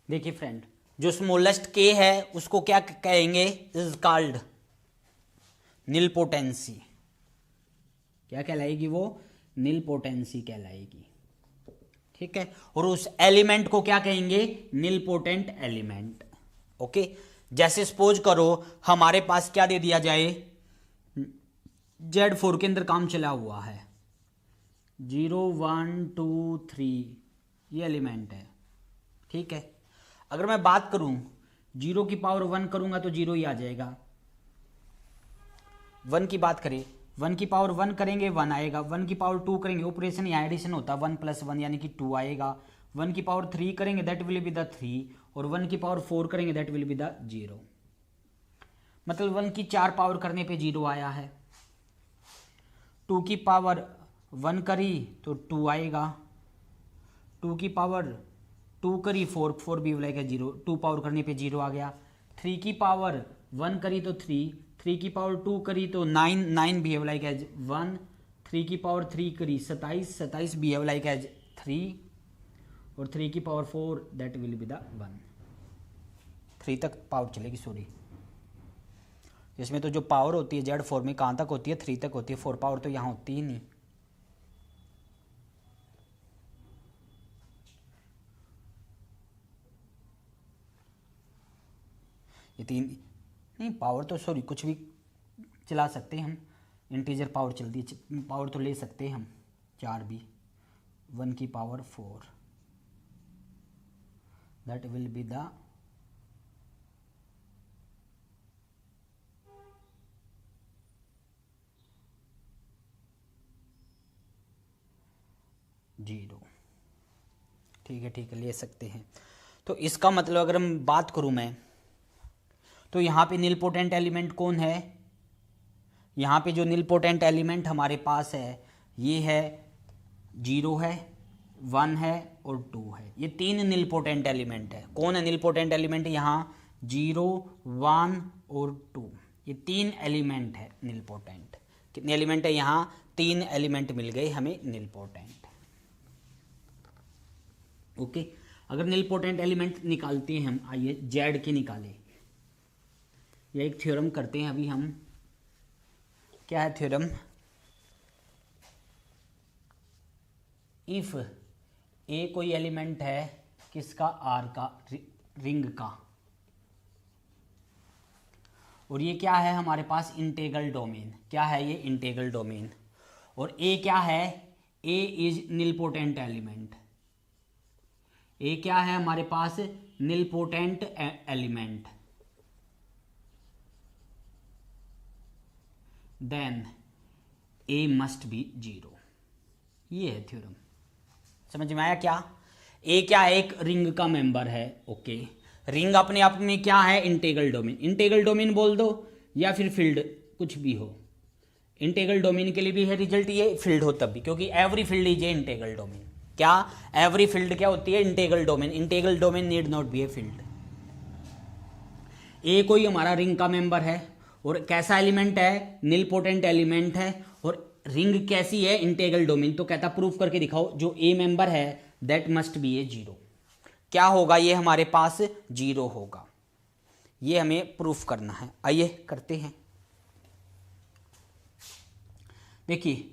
देखिए फ्रेंड, जो स्मॉलेस्ट के है उसको क्या कहेंगे, इज कॉल्ड निलपोटेंसी। क्या कहलाएगी वो, निलपोटेंसी कहलाएगी। ठीक है, और उस एलिमेंट को क्या कहेंगे, निलपोटेंट एलिमेंट। ओके, जैसे सपोज करो हमारे पास क्या दे दिया जाए, Z4 के अंदर काम चला हुआ है, 0 1 2 3 ये एलिमेंट है। ठीक है, अगर मैं बात करूं 0 की पावर 1 करूंगा तो 0 ही आ जाएगा। 1 की बात करें, 1 की पावर 1 करेंगे 1 आएगा। 1 की पावर 2 करेंगे, ऑपरेशन या एडिशन होता है, 1 + 1 यानी कि 2 आएगा। 1 की पावर 3 करेंगे दैट विल बी द 3, और 1 की पावर 4 करेंगे दैट विल बी द 0। मतलब 1 की 4 पावर करने पे 0 आया है। 2 की पावर 1 करी तो 2 आएगा। 2 की पावर 2 करी 4 4 भी लाएगा 0, 2 पावर करने पे 0 आ गया। 3 की पावर 1 करी तो 3, 3 की पावर 2 करी तो 9 9 बिहेव लाइक एज 1, 3 की पावर 3 करी 27 27 बिहेव लाइक एज 3, और 3 की power 4 that will be the 1। 3 तक पावर चलेगी, सॉरी, इसमें तो जो पावर होती है Z4 में कहाँ तक होती है, 3 तक होती है, 4 पावर तो यहाँ होती ही नहीं। ये 3 नहीं, पावर तो सॉरी कुछ भी चला सकते हैं हम, इंटीजर पावर चलती है, पावर तो ले सकते हैं हम 4 भी। 1 की power 4 that will be the 0। ठीक है, ठीक है, ले सकते हैं। तो इसका मतलब अगर हम बात करूं मैं, तो यहाँ पे निलपोटेंट एलिमेंट कौन है, यहाँ पे जो निलपोटेंट एलिमेंट हमारे पास है ये है 0 है, 1 है और 2 है। ये 3 निलपोटेंट एलिमेंट है। कौन है निलपोटेंट एलिमेंट, यहाँ 0 1 और 2, ये 3 एलिमेंट है निलपोटेंट। कितने एलिमेंट है यहाँ, 3 एलिमेंट मिल गए हमें निलपोटेंट। ओके, अगर निलपोटेंट एलिमेंट निकालते हैं हम, आइए जेड के निकाले, ये एक थ्योरम करते हैं अभी हम। क्या है थ्योरम, इफ ए कोई एलिमेंट है किसका, आर का, रिंग का, और ये क्या है हमारे पास, इंटीग्रल डोमेन। क्या है ये, इंटीग्रल डोमेन। और ए क्या है, A is nilpotent element. A क्या है हमारे पास, nilpotent element. Then A must be 0। ये है थ्योरम, समझ में आया क्या। ए क्या है, एक रिंग का मेंबर है। ओके, रिंग अपने आप में क्या है, इंटीग्रल डोमेन। इंटीग्रल डोमेन बोल दो या फिर फील्ड, कुछ भी हो। इंटीग्रल डोमेन के लिए भी है रिजल्ट ये, फील्ड हो तब भी, क्योंकि every field is a integral domain. क्या, एवरी फील्ड क्या होती है, integral domain. Integral domain need not be a field. A कोई हमारा रिंग का मेंबर है, और कैसा एलिमेंट है, निलपोटेंट एलिमेंट है, और रिंग कैसी है, इंटीग्रल डोमेन। तो कहता प्रूफ करके दिखाओ, जो ए मेंबर है दैट मस्ट बी ए 0। क्या होगा ये हमारे पास, 0 होगा। ये हमें प्रूफ करना है, आइए करते हैं। देखिए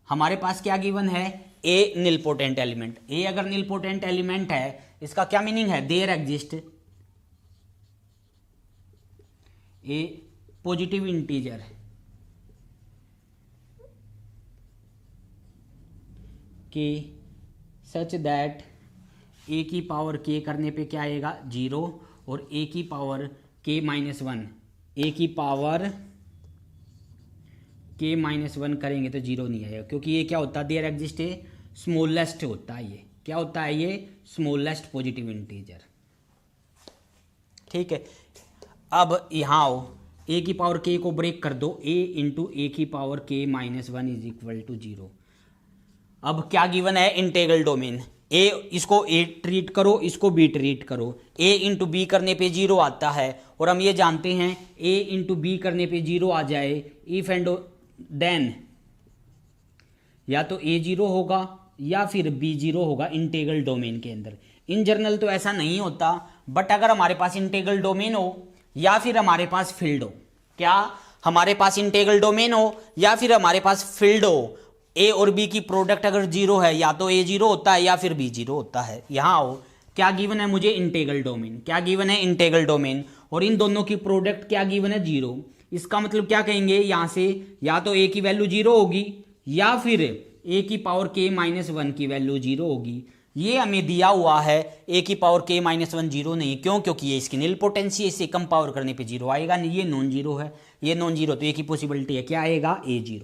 हमारे पास क्या गिवन है, ए निलपोटेंट एलिमेंट। ए अगर निलपोटेंट एलिमेंट है, इसका क्या मीनिंग है, there exist a positive integer के सच दैट ए की पावर के करने पे क्या आएगा, 0, और ए की पावर के -1, ए की पावर के -1 करेंगे तो 0 नहीं आएगा, क्योंकि ये क्या होता है, देयर एग्जिस्ट ए स्मॉलेस्ट होता है। ये क्या होता है, ये स्मॉलेस्ट पॉजिटिव इंटीजर। ठीक है, अब यहाँ आओ, ए की पावर के को ब्रेक कर दो, ए इंटू ए की पावर के -1 इज इक्वल टू 0। अब क्या गिवन है, इंटीग्रल डोमेन। ए इसको ए ट्रीट करो, इसको बी ट्रीट करो। ए इंटू बी करने पे 0 आता है, और हम ये जानते हैं ए इंटू बी करने पे 0 आ जाए, इफ एंड देन या तो ए 0 होगा या फिर B0 होगा इंटीग्रल डोमेन के अंदर। इन जनरल तो ऐसा नहीं होता, बट अगर हमारे पास इंटीग्रल डोमेन हो या फिर हमारे पास फील्ड हो, क्या हमारे पास इंटीग्रल डोमेन हो या फिर हमारे पास फील्ड हो, ए और बी की प्रोडक्ट अगर जीरो है, या तो A0 होता है या फिर B0 होता है। यहां हो क्या गिवन है मुझे, इंटीग्रल डोमेन। क्या गिवन है, इंटीग्रल डोमेन, और इन दोनों की प्रोडक्ट क्या गिवन है, 0। इसका मतलब क्या कहेंगे, यहां से या तो ए की वैल्यू 0 होगी या फिर ए की पावर k माइनस 1 की वैल्यू 0 होगी। ये हमें दिया हुआ है ए की पावर k माइनस 1 0 नहीं, क्यों, क्योंकि ये इसकी नील पोटेंसी है, इसे कम पावर करने पे 0 आएगा नहीं, ये नॉन जीरो है, ये नॉन जीरो, तो ए की पॉसिबिलिटी है, क्या आएगा, A0।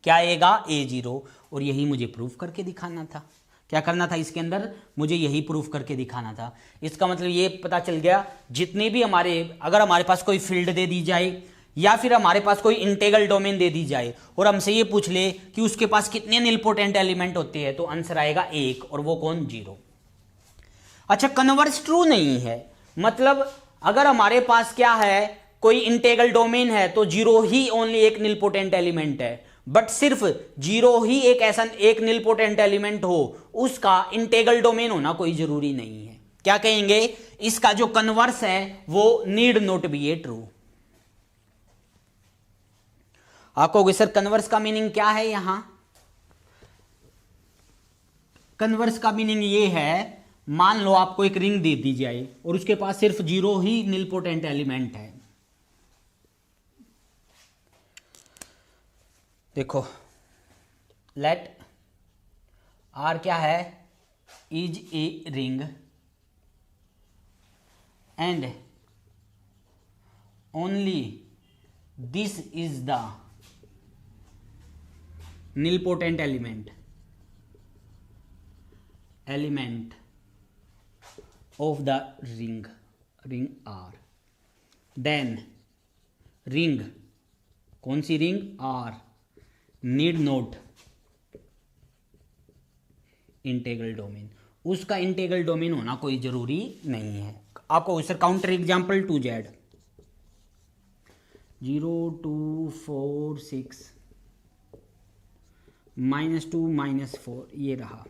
क्या आएगा, A0। और यही मुझे प्रूफ करके दिखाना था। क्या करना था इसके अंदर, मुझे यही प्रूफ करके दिखाना था। इसका मतलब ये पता चल गया, जितने भी हमारे, अगर हमारे पास कोई फील्ड दे दी जाए या फिर हमारे पास कोई इंटीग्रल डोमेन दे दी जाए और हमसे ये पूछ ले कि उसके पास कितने निलपोटेंट एलिमेंट होते हैं, तो आंसर आएगा 1, और वो कौन, 0। अच्छा, कन्वर्स ट्रू नहीं है, मतलब अगर हमारे पास क्या है, कोई इंटीग्रल डोमेन है तो 0 ही ओनली एक निलपोटेंट एलिमेंट है, बट सिर्फ 0 ही एक ऐसा एक निलपोटेंट एलिमेंट हो, उसका इंटीग्रल डोमेन होना कोई जरूरी नहीं है। क्या कहेंगे, इसका जो कन्वर्स है वो need not be A true. आप कहोगे सर कन्वर्स का मीनिंग क्या है, यहां कन्वर्स का मीनिंग ये है, मान लो आपको एक रिंग दे दी जाए और उसके पास सिर्फ 0 ही निलपोटेंट एलिमेंट है। देखो, लेट आर क्या है, is a ring and only this is the nilpotent element of the ring R, then ring, कौन सी ring, R, need not integral domain. उसका इंटीग्रल डोमेन होना कोई जरूरी नहीं है। आपको सर काउंटर एग्जाम्पल 2Z 0 2 4 6 -2 -4, ये रहा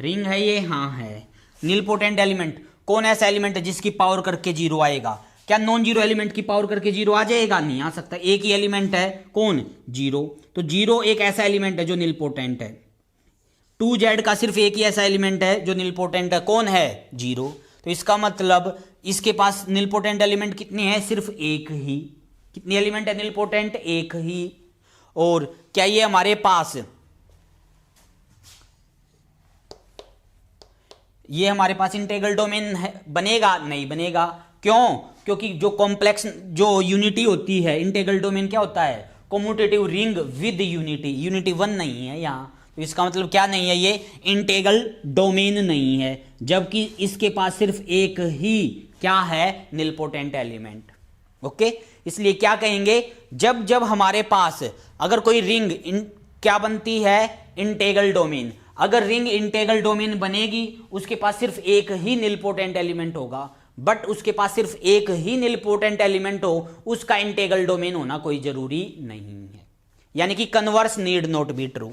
रिंग है ये, हाँ है। निलपोटेंट एलिमेंट, कौन ऐसा एलिमेंट है जिसकी पावर करके 0 आएगा, क्या नॉन जीरो एलिमेंट की पावर करके 0 आ जाएगा, नहीं आ सकता। एक ही एलिमेंट है, कौन, 0, तो 0 एक ऐसा एलिमेंट है जो निलपोटेंट है। 2Z का सिर्फ एक ही ऐसा एलिमेंट है जो निलपोटेंट है, कौन है, 0। तो इसका मतलब इसके पास निलपोटेंट एलिमेंट कितने हैं, सिर्फ एक ही। कितने एलिमेंट है निलपोटेंट, एक ही। और क्या ये हमारे पास, ये हमारे पास इंटीग्रल डोमेन बनेगा, नहीं बनेगा, क्यों, क्योंकि जो कॉम्प्लेक्स जो यूनिटी होती है, इंटीग्रल डोमेन क्या होता है, commutative ring with unity, unity 1 नहीं है यहाँ, तो इसका मतलब क्या नहीं है, ये इंटीग्रल डोमेन नहीं है, जबकि इसके पास सिर्फ एक ही क्या है, निलपोटेंट एलिमेंट। ओके, इसलिए क्या कहेंगे, जब जब हमारे पास अगर कोई रिंग क्या बनती है, इंटीग्रल डोमेन, अगर रिंग इंटीग्रल डोमेन बनेगी उसके पास सिर्फ एक ही निलपोटेंट एलिमेंट होगा, बट उसके पास सिर्फ एक ही निलपोटेंट एलिमेंट हो, उसका इंटीग्रल डोमेन होना कोई जरूरी नहीं है, यानी कि converse need not be true.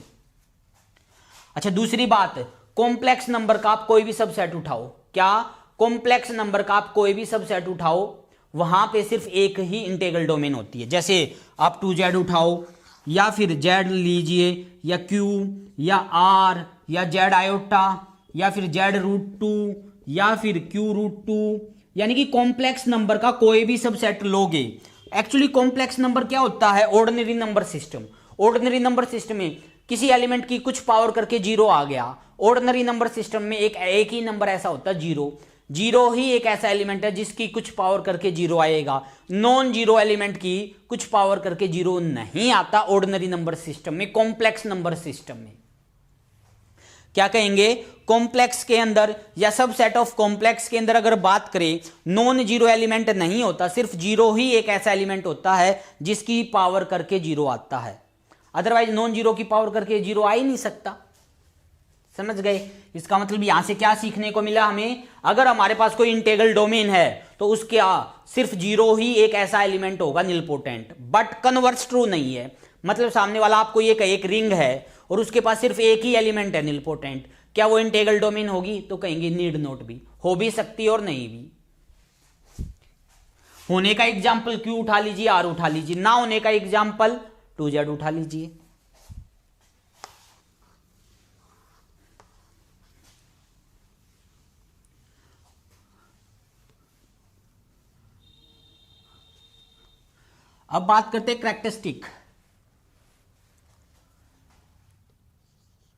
अच्छा, दूसरी बात, कॉम्प्लेक्स नंबर का आप कोई भी सबसेट उठाओ, क्या, कॉम्प्लेक्स नंबर का आप कोई भी सबसेट उठाओ, वहां पे सिर्फ एक ही इंटीग्रल डोमेन होती है। जैसे आप 2Z उठाओ या फिर Z लीजिए या Q या R या Z आयोटा या फिर Z√2 या फिर Q√2, यानी कि कॉम्प्लेक्स नंबर का कोई भी सबसेट लोगे। एक्चुअली कॉम्प्लेक्स नंबर क्या होता है, ordinary number system. Ordinary number system में किसी एलिमेंट की कुछ पावर करके 0 आ गया। ऑर्डिनरी नंबर सिस्टम में एक ही नंबर ऐसा होता है 0। 0 ही एक ऐसा एलिमेंट है जिसकी कुछ पावर करके 0 आएगा। नॉन जीरो एलिमेंट की कुछ पावर करके 0 नहीं आता ऑर्डिनरी नंबर सिस्टम में। कॉम्प्लेक्स नंबर सिस्टम में क्या कहेंगे, कॉम्प्लेक्स के अंदर या सब सेट ऑफ कॉम्प्लेक्स के अंदर अगर बात करें, नॉन जीरो एलिमेंट नहीं होता, सिर्फ 0 ही एक ऐसा एलिमेंट होता है जिसकी पावर करके 0 आता है। अदरवाइज नॉन जीरो की पावर करके 0 आ ही नहीं सकता। समझ गए? इसका मतलब यहां से क्या सीखने को मिला हमें, अगर हमारे पास कोई इंटीग्रल डोमेन है तो उसके सिर्फ 0 ही एक ऐसा एलिमेंट होगा निलपोटेंट, बट कन्वर्स ट्रू नहीं है। मतलब सामने वाला आपको ये कहे एक रिंग है और उसके पास सिर्फ एक ही एलिमेंट है निलपोटेंट, क्या वो इंटीग्रल डोमेन होगी? तो कहेंगे नीड नॉट बी, हो भी सकती और नहीं भी। होने का एग्जाम्पल क्यू उठा लीजिए, आर उठा लीजिए, ना होने का एग्जाम्पल 2z उठा लीजिए। अब बात करते हैं करैक्टरिस्टिक।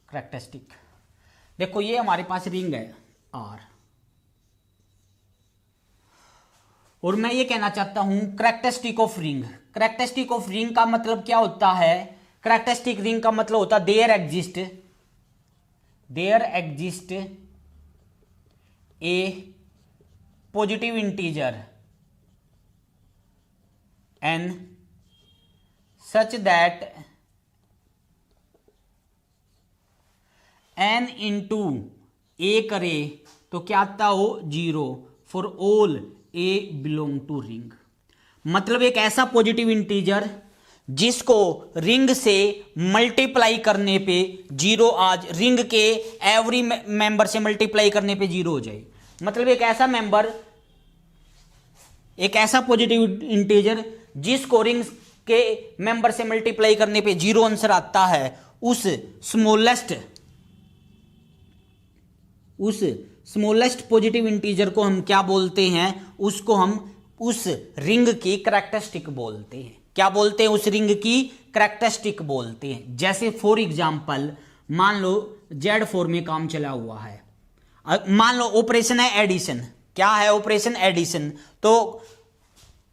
करैक्टरिस्टिक देखो, ये हमारे पास रिंग है आर, और मैं ये कहना चाहता हूं characteristic of ring. Characteristic of ring का मतलब क्या होता है? करैक्टरिस्टिक रिंग का मतलब होता है there exist a positive integer n such that n into A करे तो क्या आता हो? 0 for all A belong to ring. मतलब एक ऐसा पॉजिटिव इंटीजर जिसको रिंग से मल्टीप्लाई करने पे 0 आज रिंग के एवरी मेंबर से मल्टीप्लाई करने पे 0 हो जाए। मतलब एक ऐसा पॉजिटिव इंटीजर जिसको रिंग के मेंबर से मल्टीप्लाई करने पे 0 आंसर आता है, उस स्मॉलेस्ट पॉजिटिव इंटीजर को हम क्या बोलते हैं? उसको हम उस रिंग की करैक्टरिस्टिक बोलते हैं। क्या बोलते हैं? उस रिंग की करैक्टरिस्टिक बोलते हैं। जैसे फॉर एग्जांपल मान लो Z4 में काम चला हुआ है, मान लो ऑपरेशन है एडिशन। क्या है ऑपरेशन? एडिशन। तो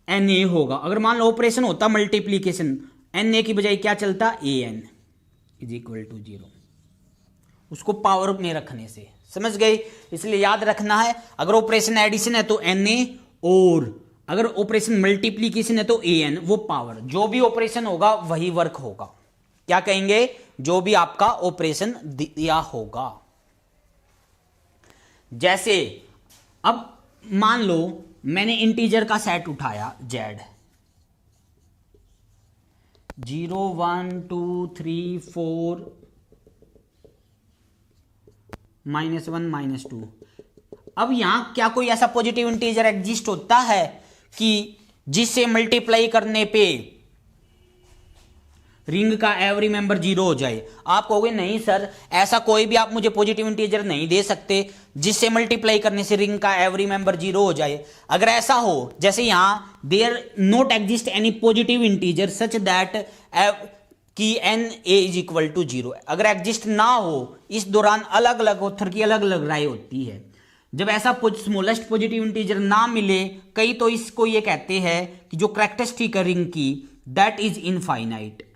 Na होगा। अगर मान लो ऑपरेशन होता मल्टीप्लीकेशन, Na की बजाय क्या चलता? An इज इक्वल टू 0, उसको पावर में रखने से। समझ गए? इसलिए याद रखना है, अगर ऑपरेशन एडिशन है तो Na, और अगर ऑपरेशन मल्टीप्लीकेशन है तो An, वो पावर। जो भी ऑपरेशन होगा वही वर्क होगा। क्या कहेंगे? जो भी आपका ऑपरेशन दिया होगा। जैसे अब मान लो मैंने इंटीजर का सेट उठाया Z, 0 1 2 3 4 -1 -2। अब यहां क्या कोई ऐसा पॉजिटिव इंटीजर एग्जिस्ट होता है कि जिससे मल्टीप्लाई करने पे रिंग का एवरी मेंबर 0 हो जाए? आप कहोगे नहीं सर, ऐसा कोई भी आप मुझे पॉजिटिव इंटीजर नहीं दे सकते जिससे मल्टीप्लाई करने से रिंग का एवरी मेंबर 0 हो जाए। अगर ऐसा हो, जैसे यहां there not exist any positive integer such that कि n a is equal to 0, अगर एग्जिस्ट ना हो, इस दौरान अलग अलग ऑथर की अलग अलग राय होती है। जब ऐसा स्मॉलेस्ट पॉजिटिव इंटीजर ना मिले, कई तो इसको ये कहते हैं कि जो करैक्टरिस्टिक है रिंग की दैट इज इनफाइनाइट।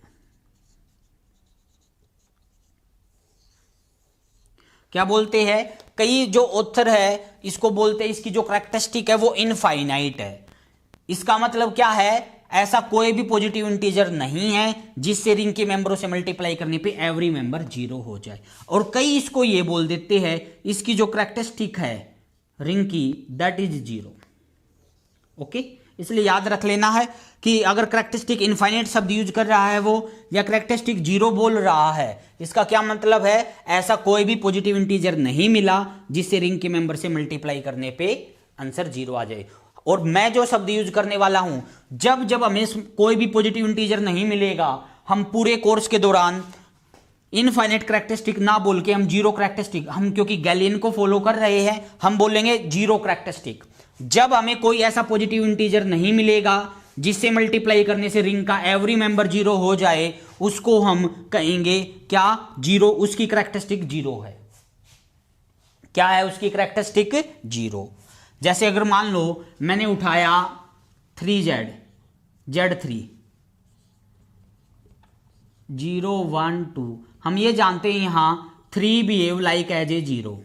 क्या बोलते हैं? कई जो ऑथर है इसको बोलते हैं इसकी जो करैक्टरिस्टिक है वो इनफाइनाइट है। इसका मतलब क्या है? ऐसा कोई भी पॉजिटिव इंटीजर नहीं है जिससे रिंग के मेंबरों से मल्टीप्लाई करने पे एवरी मेंबर 0 हो जाए। और कई इसको ये बोल देते हैं इसकी जो करैक्टरिस्टिक है रिंग की दैट इज 0। ओके, इसलिए याद रख लेना है कि अगर करैक्टरिस्टिक इनफाइनाइट शब्द यूज कर रहा है वो, या करैक्टरिस्टिक 0 बोल रहा है, इसका क्या मतलब है? ऐसा कोई भी पॉजिटिव इंटीजर नहीं मिला जिससे रिंग के मेंबर से मल्टीप्लाई करने पे आंसर 0 आ जाए। और मैं जो शब्द यूज करने वाला हूं, जब जब हमें कोई भी पॉजिटिव इंटीजर नहीं मिलेगा, हम पूरे कोर्स के दौरान इनफाइनाइट करैक्टरिस्टिक ना बोल के हम 0 करैक्टरिस्टिक, हम क्योंकि गैलियन को फॉलो कर रहे हैं, हम बोलेंगे 0 करैक्टरिस्टिक। जब हमें कोई ऐसा पॉजिटिव इंटीजर नहीं मिलेगा जिससे मल्टीप्लाई करने से रिंग का एवरी मेंबर 0 हो जाए, उसको हम कहेंगे क्या? 0। उसकी करैक्टरिस्टिक 0 है। क्या है उसकी करैक्टरिस्टिक? 0। जैसे अगर मान लो मैंने उठाया 3Z, Z3, 0 1 2, हम ये जानते हैं यहां 3 बिहेव लाइक एज ए 0,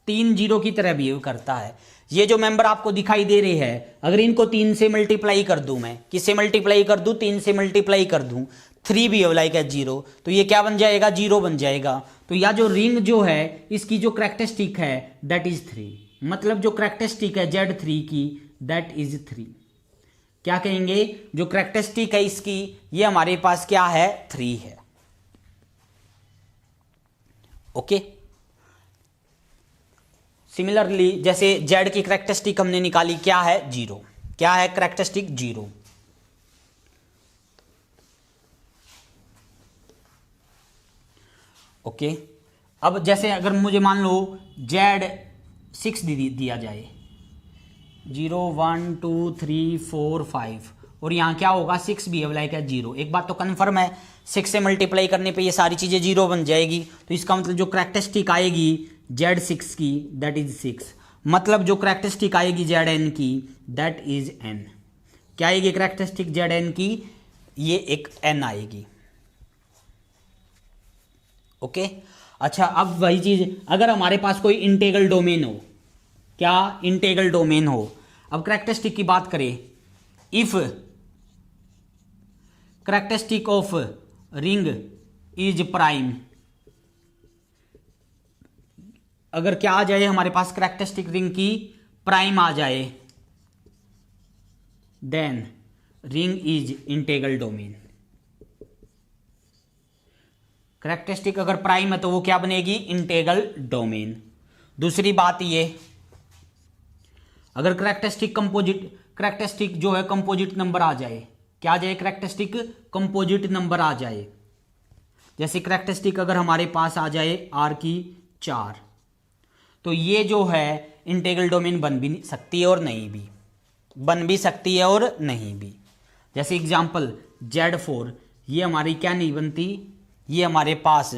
3 0 की तरह बिहेव करता है। ये जो मेंबर आपको दिखाई दे रहे हैं, अगर इनको 3 से मल्टीप्लाई कर दूं, मैं किससे मल्टीप्लाई कर दूं? 3 से मल्टीप्लाई कर दूं, 3 बिहेव लाइक एज 0, तो ये क्या बन जाएगा? 0 बन जाएगा। तो यह जो रिंग जो है इसकी जो करैक्टरिस्टिक है दैट इज 3। मतलब जो करैक्टरिस्टिक है Z3 की दैट इज 3। क्या कहेंगे? जो करैक्टरिस्टिक है इसकी, ये हमारे पास क्या है? 3 है। ओके। सिमिलरली जैसे जेड की करैक्टरिस्टिक हमने निकाली, क्या है? जीरो। क्या है करैक्टरिस्टिक? जीरो। ओके। अब जैसे अगर मुझे मान लो जेड 6 दिया जाए, 0 1 2 3 4 5, और यहाँ क्या होगा? 6 भी लाइक है जीरो। एक बात तो कन्फर्म है, 6 से मल्टीप्लाई करने पे ये सारी चीज़ें जीरो बन जाएगी। तो इसका मतलब जो करैक्टरिस्टिक आएगी Z6 की, दैट इज 6। मतलब जो करैक्टरिस्टिक आएगी ZN की, दैट इज N। क्या आएगी करैक्टरिस्टिक ZN की? ये एक N आएगी। ओके। अच्छा, अब वही चीज अगर हमारे पास कोई इंटीग्रल डोमेन हो, क्या? इंटीग्रल डोमेन हो। अब करैक्टरिस्टिक की बात करें, if characteristic of ring is prime, अगर क्या आ जाए हमारे पास करैक्टरिस्टिक रिंग की प्राइम आ जाए, then ring is integral domain. Characteristic अगर प्राइम है तो वो क्या बनेगी? Integral domain. दूसरी बात ये, अगर करैक्टरिस्टिक जो है कंपोजिट नंबर आ जाए, क्या आ जाए? करैक्टरिस्टिक कंपोजिट नंबर आ जाए। जैसे करैक्टरिस्टिक अगर हमारे पास आ जाए R की 4, तो ये जो है इंटीग्रल डोमेन बन भी सकती है और नहीं भी, बन भी सकती है और नहीं भी। जैसे एग्जांपल Z4, ये हमारी क्या नहीं बनती? ये हमारे पास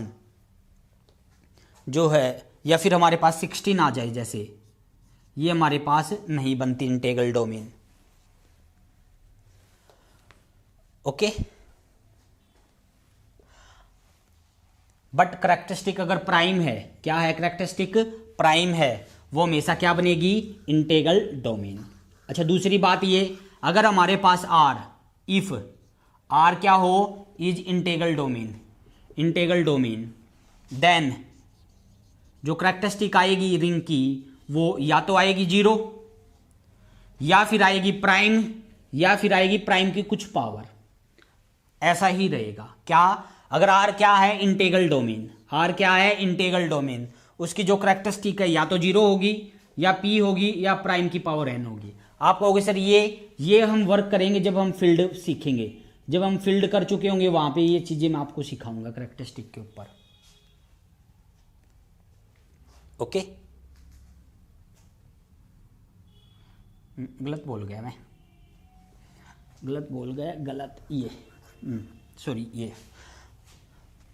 जो है, या फिर हमारे पास 16 आ जाए, जैसे ये हमारे पास नहीं बनती integral domain. Okay. But characteristic अगर प्राइम है, क्या है? करैक्टरिस्टिक प्राइम है, वो हमेशा क्या बनेगी? Integral domain. अच्छा, दूसरी बात ये, अगर हमारे पास R, इफ R क्या हो? Is integral domain, integral domain, then जो करैक्टरिस्टिक आएगी रिंग की, वो या तो आएगी जीरो, या फिर आएगी प्राइम, या फिर आएगी प्राइम की कुछ पावर। ऐसा ही रहेगा। क्या? अगर R क्या है? Integral domain. R क्या है? Integral domain. उसकी जो करैक्टरिस्टिक है या तो जीरो होगी, या P होगी, या प्राइम की पावर N होगी। आप कहोगे सर ये हम वर्क करेंगे जब हम फील्ड सीखेंगे, जब हम फील्ड कर चुके होंगे वहां पे ये चीजें मैं आपको सिखाऊंगा करैक्टरिस्टिक के ऊपर। ओके। गलत बोल गया मैं, गलत बोल गया, गलत ये सॉरी, ये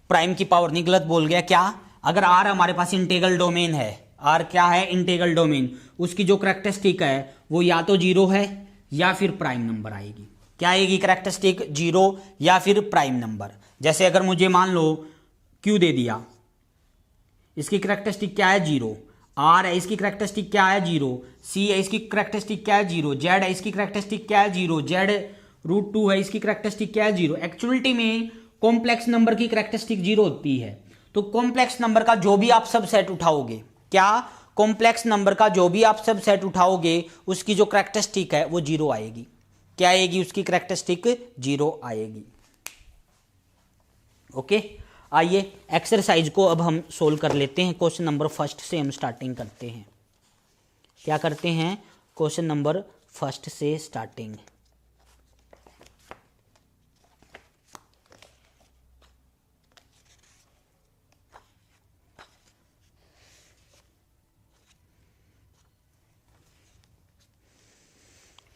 प्राइम की पावर नहीं, गलत बोल गया। क्या? अगर R हमारे पास इंटीग्रल डोमेन है, R क्या है? इंटीग्रल डोमेन, उसकी जो करैक्टरिस्टिक है वो या तो जीरो है या फिर प्राइम नंबर आएगी। क्या आएगी करैक्टरिस्टिक? जीरो या फिर प्राइम नंबर। जैसे अगर मुझे मान लो Q दे दिया, इसकी करैक्टरिस्टिक क्या है? जीरो। R है, इसकी करैक्टरिस्टिक क्या है? जीरो। C है, इसकी करैक्टरिस्टिक क्या है? जीरो। Z है, इसकी करैक्टरिस्टिक क्या है? जीरो। Z√2 है, इसकी करैक्टरिस्टिक क्या है? जीरो। एक्चुअलिटी में कॉम्प्लेक्स नंबर की करैक्टरिस्टिक जीरो होती है। तो कॉम्प्लेक्स नंबर का जो भी आप सबसेट उठाओगे, क्या? कॉम्प्लेक्स नंबर का जो भी आप सबसेट उठाओगे, उसकी जो करैक्टरिस्टिक है वो जीरो आएगी। क्या आएगी? उसकी करैक्टरिस्टिक जीरो आएगी। ओके। आइए एक्सरसाइज को अब हम सोल्व कर लेते हैं। क्वेश्चन नंबर फर्स्ट से हम स्टार्टिंग करते हैं। क्या करते हैं? क्वेश्चन नंबर फर्स्ट से स्टार्टिंग।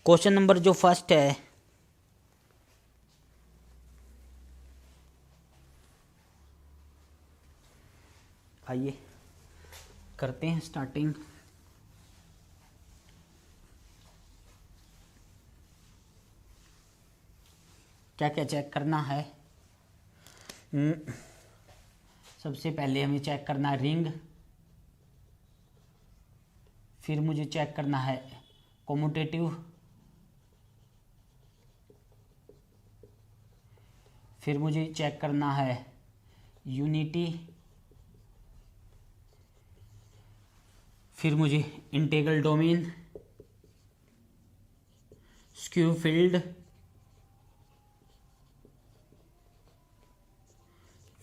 क्वेश्चन नंबर जो फर्स्ट है, आइए करते हैं स्टार्टिंग। क्या क्या चेक करना है? सबसे पहले हमें चेक करना है रिंग, फिर मुझे चेक करना है कॉम्यूटेटिव, फिर मुझे चेक करना है यूनिटी, फिर मुझे integral domain, skew field,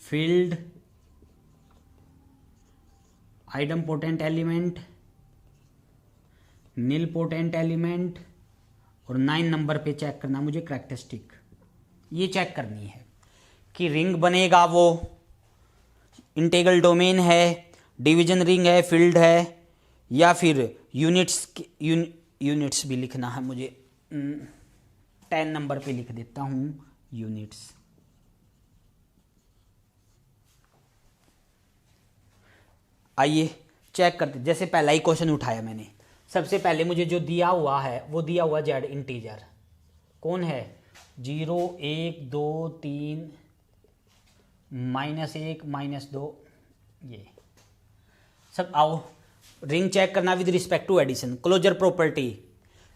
field, idempotent element, nilpotent element, और 9 नंबर पे चेक करना मुझे कैरेक्टरिस्टिक। ये चेक करनी है कि रिंग बनेगा वो इंटीग्रल डोमेन है, डिवीजन रिंग है, फील्ड है, या फिर यूनिट्स भी लिखना है मुझे। 10 नंबर पे लिख देता हूं यूनिट्स। आइए चेक करते, जैसे पहला ही क्वेश्चन उठाया मैंने। सबसे पहले मुझे जो दिया हुआ है वो दिया हुआ जेड इंटीजर कौन है, 0 1 2 3 -1 -2, ये सब। आओ रिंग चेक करना with respect to addition. Closure property,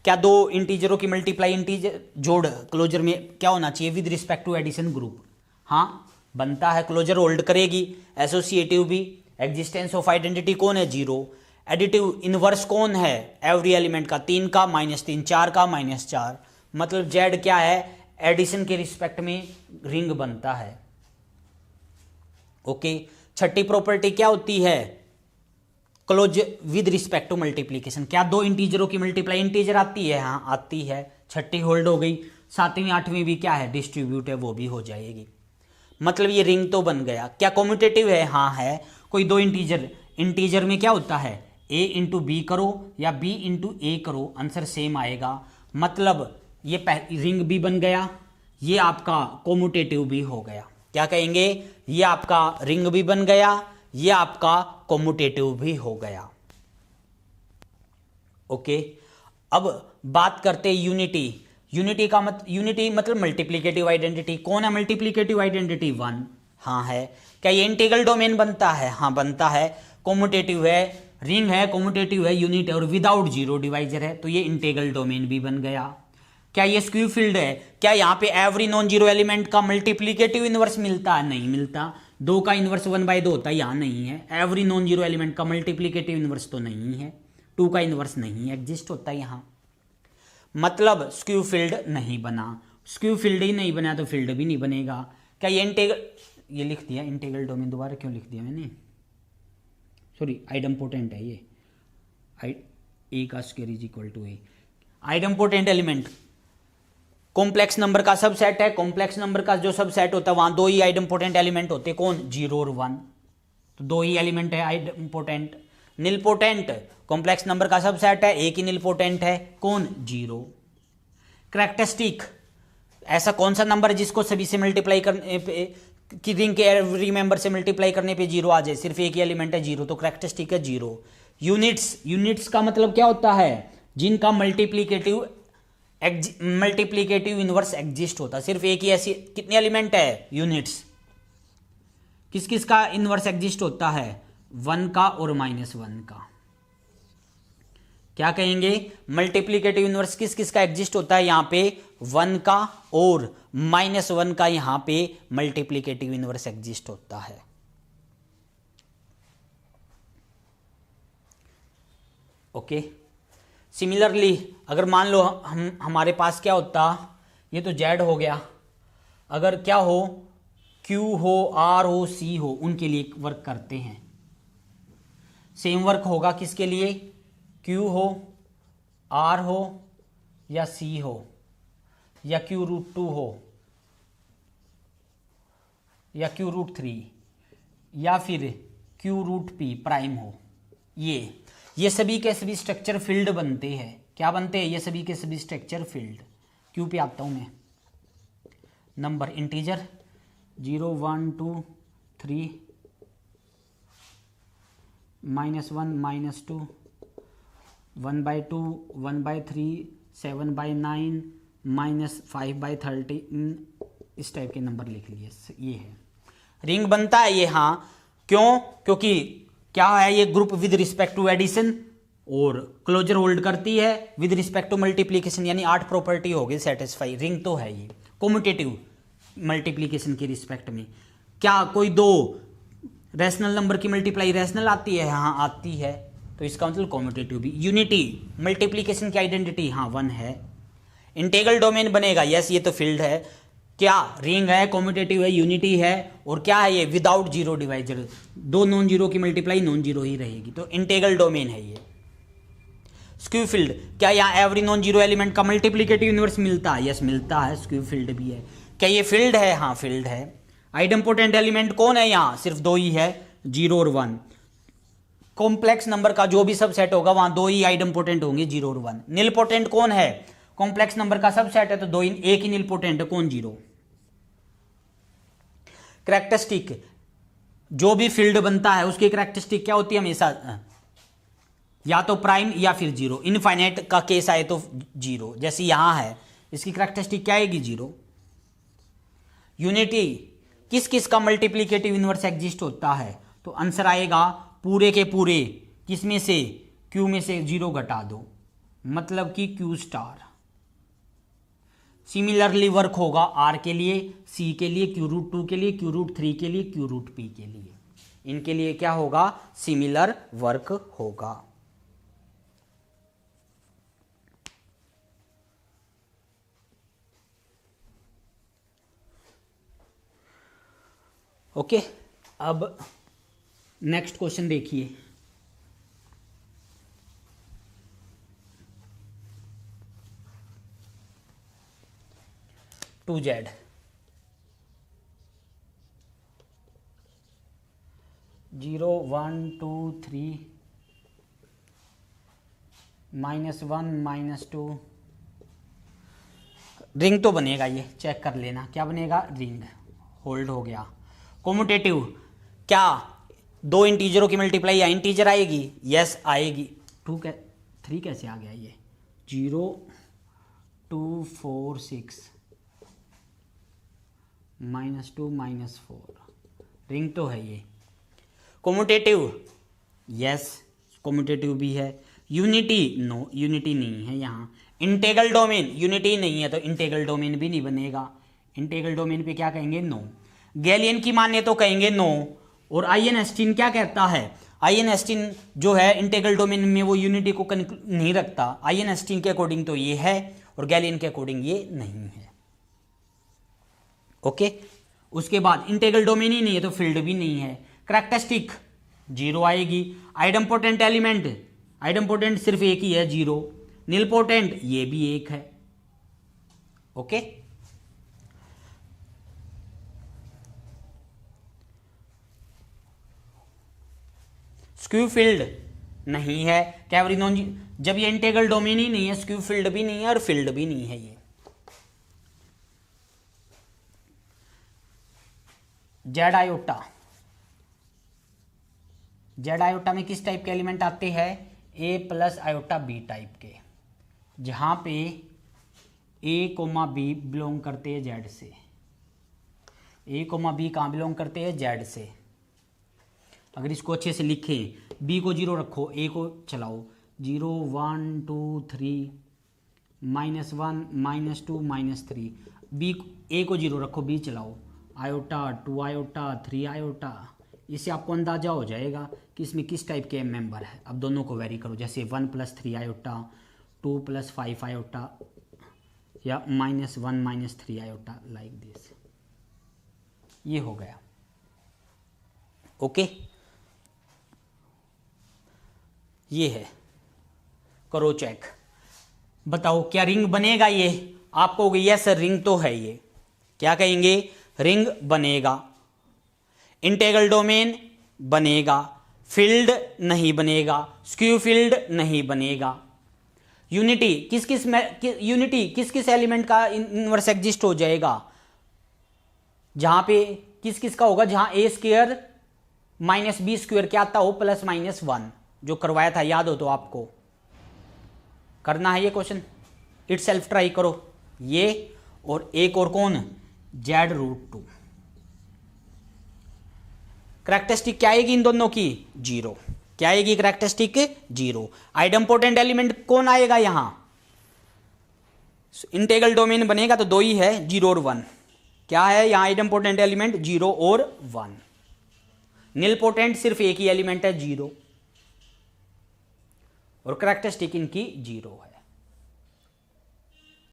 क्या दो इंटीजरों की मल्टीप्लाई इंटीजर जोड़ क्लोजर में क्या होना चाहिए with respect to addition group, हाँ बनता है, क्लोजर होल्ड करेगी। एसोसिएटिव भी, एग्जिस्टेंस ऑफ आइडेंटिटी कौन है, 0। एडिटिव इनवर्स कौन है एवरी एलिमेंट का, 3 का -3, 4 का -4, मतलब जेड क्या है एडिशन के रिस्पेक्ट में रिंग बनता है। ओके, छठी प्रॉपर्टी क्या होती है, close with respect to multiplication, क्या दो इंटीजरों की मल्टीप्लाई इंटीजर आती है, हाँ आती है, छठी होल्ड हो गई। 7वीं 8वीं भी क्या है डिस्ट्रीब्यूट है, वो भी हो जाएगी, मतलब ये रिंग तो बन गया। क्या कॉम्यूटेटिव है, हाँ है। कोई दो इंटीजर में क्या होता है, a इंटू बी करो या b इंटू ए करो, आंसर सेम आएगा, मतलब ये रिंग भी बन गया, ये आपका कॉम्यूटेटिव भी हो गया। क्या कहेंगे, ये आपका रिंग भी बन गया, ये आपका कॉम्यूटेटिव भी हो गया। ओके, अब बात करते हैं यूनिटी। यूनिटी मतलब मल्टीप्लिकेटिव आइडेंटिटी। कौन है मल्टीप्लिकेटिव आइडेंटिटी, 1, हाँ है। क्या ये इंटीग्रल डोमेन बनता है, हाँ बनता है। कॉम्यूटेटिव है, रिंग है, कॉम्यूटेटिव है, यूनिट है और विदाउट जीरो डिवाइजर है, तो ये इंटीग्रल डोमेन भी बन गया। क्या ये स्क्यू फील्ड है, क्या यहाँ पे एवरी नॉन जीरो एलिमेंट का मल्टीप्लिकेटिव इनवर्स मिलता है, नहीं मिलता। 2 का इनवर्स 1/2 होता है, यहाँ नहीं है। एवरी नॉन जीरो एलिमेंट का मल्टीप्लिकेटिव इनवर्स तो नहीं है, 2 का इनवर्स नहीं एग्जिस्ट होता है यहाँ, मतलब स्क्यू फील्ड नहीं बना। स्क्यू फील्ड ही नहीं बना तो फील्ड भी नहीं बनेगा। क्या ये ये लिख दिया इंटीग्रल डोमेन, दोबारा क्यों लिख दिया मैंने, सॉरी आइडम्पोटेंट है ये, ए का square is equal to A. Idempotent element complex number का सब सेट है। कॉम्प्लेक्स नंबर का जो सब सेट होता है वहां 2 ही आइडम्पोटेंट एलिमेंट होते हैं, कौन, 0 और 1, तो 2 ही एलिमेंट है आइडम्पोटेंट। निलपोटेंट कॉम्प्लेक्स नंबर का सब सेट है, एक ही निलपोटेंट है, कौन, 0। कैरेक्टरिस्टिक, ऐसा कौन सा नंबर है जिसको सभी से मल्टीप्लाई करने पे, कि रिंग के एवरी मेंबर से मल्टीप्लाई करने पे 0 आ जाए, सिर्फ एक ही एलिमेंट है 0, तो कैरेक्टरिस्टिक है 0। यूनिट्स का मतलब क्या होता है, जिनका मल्टीप्लिकेटिव इनवर्स एग्जिस्ट होता है, सिर्फ एक ही ऐसी, कितने एलिमेंट है यूनिट्स, किस किस का इनवर्स एग्जिस्ट होता है, 1 का और -1 का। क्या कहेंगे, मल्टीप्लिकेटिव इनवर्स किस किस का एग्जिस्ट होता है, यहां पे 1 का और -1 का यहां पे मल्टीप्लिकेटिव इनवर्स एग्जिस्ट होता है। ओके, सिमिलरली अगर मान लो हमारे पास क्या होता, ये तो जेड हो गया, अगर क्या हो, क्यू हो, आर हो, सी हो, उनके लिए वर्क करते हैं। सेम वर्क होगा किसके लिए, क्यू हो, आर हो या सी हो या Q√2 हो या Q√3 या फिर Q√P प्राइम हो, ये सभी के सभी स्ट्रक्चर फील्ड बनते हैं। क्या बनते हैं, ये सभी के सभी स्ट्रक्चर फील्ड। क्यू पे आता हूं मैं, नंबर इंटीजर 0 1 2 3 -1 -2 1/2 1/3 7/9 -5/13, इस टाइप के नंबर लिख लिए, ये है रिंग बनता है ये, हाँ क्यों, क्योंकि क्या है ये group with respect to addition और क्लोजर होल्ड करती है विद रिस्पेक्ट टू मल्टीप्लीकेशन, यानी 8 प्रॉपर्टी हो गई सेटिस्फाई, रिंग तो है ये। कॉम्यूटेटिव मल्टीप्लीकेशन के रिस्पेक्ट में, क्या कोई दो रैशनल नंबर की मल्टीप्लाई रैशनल आती है, हाँ आती है, तो इसका मतलब कॉम्यूटेटिव भी। यूनिटी मल्टीप्लीकेशन की आइडेंटिटी, हाँ 1 है। इंटीग्रल डोमेन बनेगा, यस ये तो फील्ड है। क्या रिंग है, कॉम्यूटेटिव है, यूनिटी है, और क्या है ये, विदाउट जीरो डिवाइजर, दो नॉन जीरो की मल्टीप्लाई नॉन जीरो ही रहेगी, तो इंटीग्रल डोमेन है ये। स्क्यू फील्ड, क्या यहाँ एवरी नॉन जीरो एलिमेंट का मल्टीप्लिकेटिव यूनिवर्स मिलता है? यस मिलता है, स्क्यू फील्ड भी है। क्या ये फील्ड है? हाँ फील्ड है। आइडम्पोटेंट एलिमेंट कौन है यहाँ? सिर्फ दो ही है, 0 और 1। कॉम्प्लेक्स नंबर का जो भी सबसेट होगा वहां दो ही आइडम्पोटेंट होंगे, 0 और 1। निलपोटेंट कौन है? कॉम्प्लेक्स नंबर का सबसेट है तो दो ही, एक ही निलपोटेंट है, कौन? 0। कैरेक्टरिस्टिक, जो भी फील्ड बनता है उसकी कैरेक्टरिस्टिक क्या होती है? हमेशा या तो प्राइम या फिर 0। इनफाइनाइट का केस आए तो 0, जैसे यहां है, इसकी कैरेक्टरिस्टिक क्या आएगी? 0। यूनिटी, किस किस का मल्टीप्लिकेटिव इनवर्स एग्जिस्ट होता है? तो आंसर आएगा पूरे के पूरे, किस में से? Q में से 0 घटा दो, मतलब कि Q स्टार। सिमिलरली वर्क होगा R के लिए, C के लिए, Q√2 के लिए, Q√3 के लिए, Q√P के लिए। इनके लिए क्या होगा? सिमिलर वर्क होगा। ओके, अब नेक्स्ट क्वेश्चन देखिए। टू जेड, जीरो 1 2 3 -1 -2, रिंग तो बनेगा, ये चेक कर लेना क्या बनेगा? रिंग। होल्ड हो गया। कॉम्यूटेटिव, क्या दो इंटीजरों की मल्टीप्लाई या इंटीजर आएगी? यस आएगी। 3 कैसे आ गया ये? 0 2 4 6 -2 -4, रिंग तो है ये। कॉम्यूटेटिव, यस कॉम्यूटेटिव भी है। यूनिटी, नो यूनिटी नहीं है यहाँ। इंटीग्रल डोमेन, यूनिटी नहीं है तो इंटीग्रल डोमेन भी नहीं बनेगा। इंटीग्रल डोमेन पे क्या कहेंगे? नो। गैलियन की माने तो कहेंगे नो। और आइंस्टीन क्या कहता है? आइंस्टीन जो है इंटीग्रल डोमेन में वो यूनिटी को नहीं रखता। आइंस्टीन के अकॉर्डिंग तो ये है और गैलियन के अकॉर्डिंग ये नहीं है। ओके, उसके बाद इंटीग्रल डोमेन ही नहीं है तो फील्ड भी नहीं है। कैरेक्टरिस्टिक 0 आएगी। आइडम्पोटेंट एलिमेंट, आइडम्पोटेंट सिर्फ एक ही है, 0। निलपोटेंट ये भी एक है। ओके, स्क्यू फील्ड नहीं है। कैवरी नॉन, जब ये इंटीग्रल डोमेन ही नहीं है, स्क्यू फील्ड भी नहीं है और फील्ड भी नहीं है ये। जेड आयोटा, जेड आयोटा में किस टाइप के एलिमेंट आते हैं? A plus iota B type के, जहां पे A, B बिलोंग करते हैं जेड से। A, B कहां बिलोंग करते हैं? जेड से। अगर इसको अच्छे से लिखें, B को 0 रखो, A को चलाओ, 0 1 2 3 -1 -2 -3, B A को 0 रखो, B चलाओ, आयोटा 2 आयोटा 3 आयोटा। इससे आपको अंदाजा हो जाएगा कि इसमें किस टाइप के मेंबर है। अब दोनों को वेरी करो, जैसे 1 + 3 आयोटा, 2 + 5 आयोटा, या -1 - 3 आयोटा, लाइक दिस। ये हो गया। ओके, ये है, करो चेक, बताओ क्या रिंग बनेगा ये? आप कहोगे यस रिंग तो है ये। क्या कहेंगे? रिंग बनेगा। इंटीग्रल डोमेन बनेगा, फील्ड नहीं बनेगा, स्क्यू फील्ड नहीं बनेगा। यूनिटी किस किस में, यूनिटी किस किस एलिमेंट का इनवर्स एग्जिस्ट हो जाएगा? जहां पे किस किस का होगा? जहां A² - B² क्या आता हो? +-1, जो करवाया था, याद हो तो आपको करना है ये क्वेश्चन, इटसेल्फ ट्राई करो। ये और एक और कौन? Z√2। कैरेक्टरिस्टिक क्या आएगी इन दोनों की? 0। क्या आएगी कैरेक्टरिस्टिक? 0। आइडम्पोटेंट एलिमेंट कौन आएगा यहां? इंटीग्रल डोमेन बनेगा तो दो ही है, 0 और 1। क्या है यहां आइडम्पोटेंट एलिमेंट? 0 और 1। निलपोटेंट सिर्फ एक ही एलिमेंट है, 0। और कैरेक्टरिस्टिक इनकी 0